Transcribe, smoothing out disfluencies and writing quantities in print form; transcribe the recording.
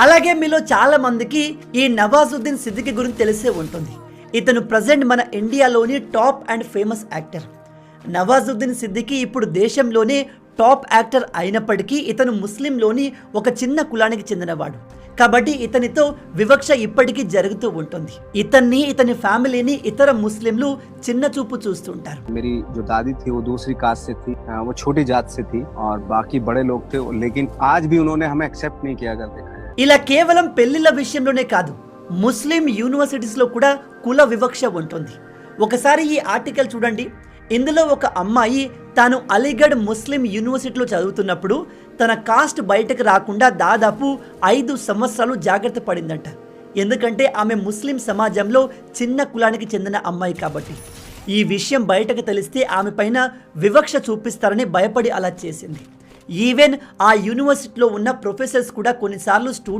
అలాగే మీలో చాలా మందికి ఈ నవాజుద్దీన్ సిద్దికీ గురించి తెలిసే ఉంటుంది. ఇతను ప్రజెంట్ మన ఇండియాలోని top and famous actor. Nawazuddin Siddiqui ఇప్పుడు దేశంలోనే టాప్ యాక్టర్ అయినప్పటికీ ఇతను ముస్లింలోని ఒక చిన్న కులానికి చెందినవాడు. కాబట్టి ఇతనితో వివక్ష ఇప్పటికీ జరుగుతూ ఉంటుంది. ఇతన్ని ఇతని ఫ్యామిలీని ఇతర ముస్లింలు చిన్న చూపు చూస్తుంటారు. मेरी जो दादी थी वो दूसरी कास्ट से थी, वो छोटी जात से थी और बाकी बड़े लोग थे, लेकिन आज भी उन्होंने हमें एक्सेप्ट नहीं किया अगर देखा है. ఇలా కేవలం పెళ్లిళ్ళ విషయంలోనే కాదు, ముస్లిం యూనివర్సిటీస్లో కూడా కుల వివక్ష ఉంటుంది. ఒకసారి ఈ ఆర్టికల్ చూడండి. ఇందులో ఒక అమ్మాయి తాను అలీగఢ్ ముస్లిం యూనివర్సిటీలో చదువుతున్నప్పుడు తన కాస్ట్ బయటకు రాకుండా దాదాపు 5 సంవత్సరాలు జాగ్రత్త పడిందంట. ఎందుకంటే ఆమె ముస్లిం సమాజంలో చిన్న కులానికి చెందిన అమ్మాయి కాబట్టి. ఈ విషయం బయటకు తెలిస్తే ఆమె పైన వివక్ష చూపిస్తారని భయపడి అలా చేసింది. ఈవెన్ ఆ యూనివర్సిటీలో ఉన్న ప్రొఫెసర్స్ కూడా కొన్నిసార్లు